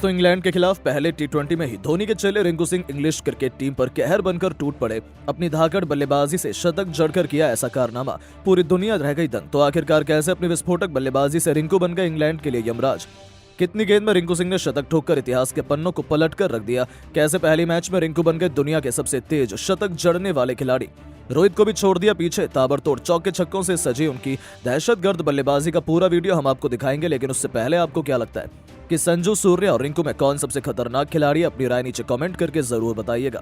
दोस्तों, इंग्लैंड के खिलाफ पहले टी20 में ही धोनी के चेले Rinku Singh English cricket team पर कहर बनकर टूट पड़े। अपनी धाकड़ बल्लेबाजी से शतक जड़कर किया ऐसा कारनामा, पूरी दुनिया रह गई दंग। तो आखिरकार कैसे अपनी विस्फोटक बल्लेबाजी से रिंकू बन गए इंग्लैंड के लिए यमराज। कितनी गेंद में रिंकू सिंह ने शतक ठोककर इतिहास के पन्नों को पलट कर रख दिया। कैसे पहली मैच में रिंकू बन गए दुनिया के सबसे तेज शतक जड़ने वाले खिलाड़ी। रोहित को भी छोड़ दिया पीछे। ताबड़तोड़ चौके छक्कों से सजी उनकी दहशतगर्द बल्लेबाजी का पूरा वीडियो हम आपको दिखाएंगे, लेकिन उससे पहले आपको क्या लगता है कि संजू, सूर्य और रिंकू में कौन सबसे खतरनाक खिलाड़ी? अपनी राय नीचे कमेंट करके जरूर बताइएगा।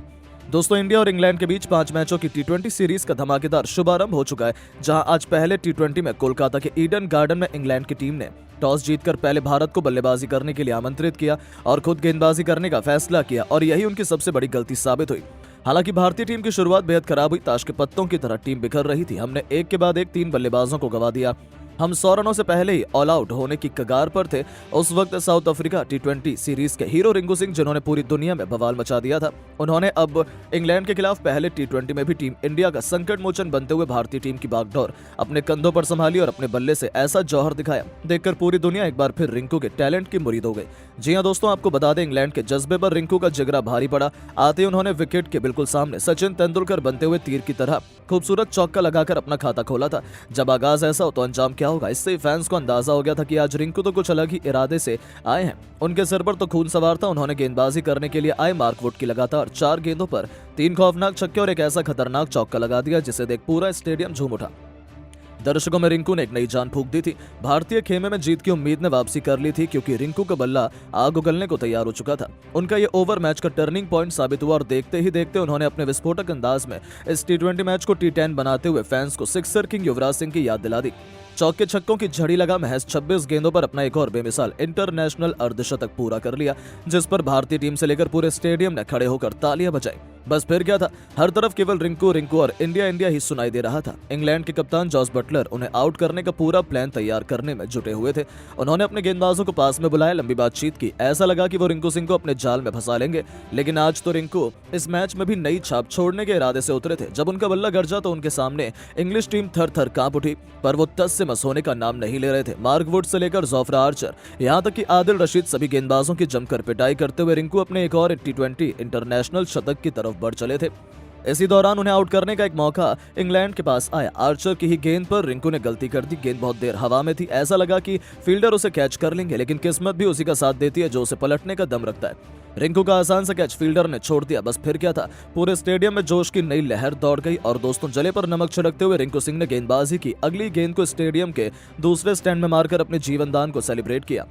दोस्तों, इंडिया और इंग्लैंड के बीच 5 मैचों की टी20 सीरीज का धमाकेदार शुभारंभ हो चुका है, जहां आज पहले टी20 में कोलकाता के ईडन गार्डन में इंग्लैंड की टीम ने टॉस जीतकर पहले भारत को बल्लेबाजी करने के लिए आमंत्रित किया और खुद गेंदबाजी करने का फैसला किया, और यही उनकी सबसे बड़ी गलती साबित हुई। हालांकि भारतीय टीम की शुरुआत बेहद खराब हुई। ताश के पत्तों की तरह टीम बिखर रही थी। हमने एक के बाद एक 3 बल्लेबाजों को गंवा दिया। हम 100 रनों से पहले ही ऑल आउट होने की कगार पर थे। उस वक्त साउथ अफ्रीका टी20 सीरीज के हीरो रिंकू सिंह, जिन्होंने पूरी दुनिया में बवाल मचा दिया था, उन्होंने अब इंग्लैंड के खिलाफ पहले टी20 में भी टीम इंडिया का संकट मोचन बनते हुए भारतीय टीम की बागडोर अपने कंधों पर संभाली और अपने बल्ले से ऐसा जौहर दिखाया, देखकर पूरी दुनिया एक बार फिर रिंकू के टैलेंट की मुरीद हो गई। जी हां दोस्तों, आपको बता दें, इंग्लैंड के जज्बे पर रिंकू का जिगरा भारी पड़ा। आते ही उन्होंने विकेट के बिल्कुल सामने सचिन तेंदुलकर बनते हुए तीर की तरह खूबसूरत चौका लगाकर अपना खाता खोला था। जब आगाज ऐसा हो तो अंजाम क्या होगा, इससे फैंस को अंदाजा हो गया था कि आज रिंकू तो कुछ अलग ही इरादे से आए हैं। उनके सिर पर तो खून सवार था। उन्होंने गेंदबाजी करने के लिए आए मार्क वुड की लगातार 4 गेंदों पर 3 खौफनाक छक्के और एक ऐसा खतरनाक चौका लगा दिया जिसे देख पूरा स्टेडियम झूम उठा। दर्शकों में रिंकू ने एक नई जान फूंक दी थी। भारतीय खेमे में जीत की उम्मीद ने वापसी कर ली थी, क्योंकि रिंकू का बल्ला आग उगलने को तैयार हो चुका था। उनका ये ओवर मैच का टर्निंग पॉइंट साबित हुआ और देखते ही देखते उन्होंने अपने विस्फोटक अंदाज में इस टी20 मैच को टी10 बनाते हुए फैंस को सिक्सर किंग युवराज सिंह की याद दिला दी। चौके छक्कों की झड़ी लगा महज 26 गेंदों पर अपना एक और बेमिसाल इंटरनेशनल अर्धशतक पूरा कर लिया, जिस पर भारतीय टीम से लेकर पूरे स्टेडियम ने खड़े होकर तालियां बजाई। बस फिर क्या था, हर तरफ केवल रिंकू रिंकू और इंडिया इंडिया ही सुनाई दे रहा था। इंग्लैंड के कप्तान जॉस बटलर उन्हें आउट करने का पूरा प्लान तैयार करने में जुटे हुए थे। उन्होंने अपने गेंदबाजों को पास में बुलाया, लंबी बातचीत की। ऐसा लगा कि वो रिंकू सिंह को अपने जाल में फंसा लेंगे, लेकिन आज तो रिंकू इस मैच में भी नई छाप छोड़ने के इरादे से उतरे थे। जब उनका बल्ला गरजा तो उनके सामने इंग्लिश टीम थर थर कांप उठी, पर वो तस से मस होने का नाम नहीं ले रहे थे। मार्क वुड से लेकर जोफ्रा आर्चर, यहाँ तक कि आदिल रशीद, सभी गेंदबाजों की जमकर पिटाई करते हुए रिंकू अपने एक और टी20 इंटरनेशनल शतक की तरफ बढ़ चले थे। इसी दौरान उन्हें आउट करने का एक मौका इंग्लैंड के पास आया। आर्चर की ही गेंद पर रिंकू ने गलती कर दी। गेंद बहुत देर हवा में थी, ऐसा लगा कि फील्डर उसे कैच कर लेंगे, लेकिन किस्मत भी उसी का साथ देती है जो उसे पलटने का दम रखता है। रिंकू का आसान सा कैच फील्डर ने छोड़ दिया। बस फिर क्या था, पूरे स्टेडियम में जोश की नई लहर दौड़ गई और दोस्तों, जले पर नमक छिड़कते हुए रिंकू सिंह ने गेंदबाजी की। अगली गेंद को स्टेडियम के दूसरे स्टैंड में मारकर अपने जीवनदान को सेलिब्रेट किया।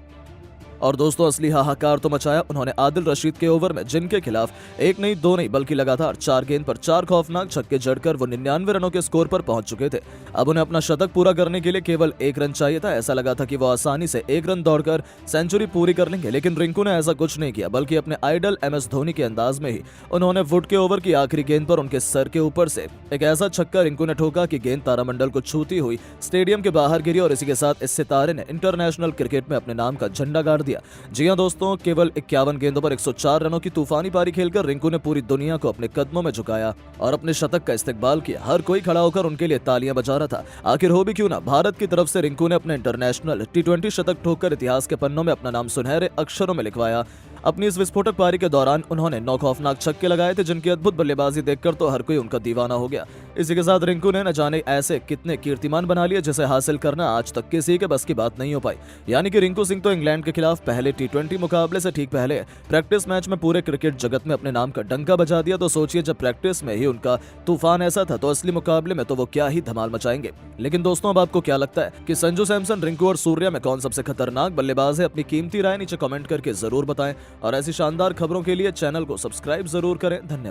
और दोस्तों, असली हाहाकार तो मचाया उन्होंने आदिल रशीद के ओवर में, जिनके खिलाफ एक नहीं दो नहीं बल्कि लगातार 4 गेंद पर 4 खौफनाक छक्के जड़कर वो 99 रनों के स्कोर पर पहुंच चुके थे। अब उन्हें अपना शतक पूरा करने के लिए केवल 1 रन चाहिए था। ऐसा लगा था कि वो आसानी से 1 रन दौड़कर सेंचुरी पूरी कर लेंगे, लेकिन रिंकू ने ऐसा कुछ नहीं किया, बल्कि अपने आइडल MS धोनी के अंदाज में ही उन्होंने वुड के ओवर की आखिरी गेंद पर उनके सर के ऊपर से एक ऐसा छक्का रिंकू ने ठोका कि गेंद तारामंडल को छूती हुई स्टेडियम के बाहर गिरी, और इसी के साथ इस सितारे ने इंटरनेशनल क्रिकेट में अपने नाम का झंडा गाड़ दिया। जी हां दोस्तों, केवल 51 गेंदों पर 104 रनों की तूफानी पारी खेलकर रिंकू ने पूरी दुनिया को अपने कदमों में झुकाया और अपने शतक का इस्तेकबाल किया। हर कोई खड़ा होकर उनके लिए तालियां बजा रहा था। आखिर हो भी क्यों ना, भारत की तरफ से रिंकू ने अपने इंटरनेशनल टी20 शतक ठोककर इतिहास के पन्नों में अपना नाम सुनहरे अक्षरों में लिखवाया। अपनी इस विस्फोटक पारी के दौरान उन्होंने 9 खौफनाक छक्के लगाए थे, जिनकी अद्भुत बल्लेबाजी देखकर तो हर कोई उनका दीवाना हो गया। इसी के साथ रिंकू ने न जाने ऐसे कितने कीर्तिमान बना लिए, जिसे हासिल करना आज तक किसी के बस की बात नहीं हो पाई। यानी कि रिंकू सिंह तो इंग्लैंड के खिलाफ पहले टी20 मुकाबले से ठीक पहले प्रैक्टिस मैच में पूरे क्रिकेट जगत में अपने नाम का डंका बजा दिया। तो सोचिए, जब प्रैक्टिस में ही उनका तूफान ऐसा था, तो असली मुकाबले में तो वो क्या ही धमाल मचाएंगे। लेकिन दोस्तों, अब आपको क्या लगता है कि संजू सैमसन, रिंकू और सूर्या में कौन सबसे खतरनाक बल्लेबाज है? अपनी कीमती राय नीचे कमेंट करके जरूर बताएं और ऐसी शानदार खबरों के लिए चैनल को सब्सक्राइब जरूर करें। धन्यवाद।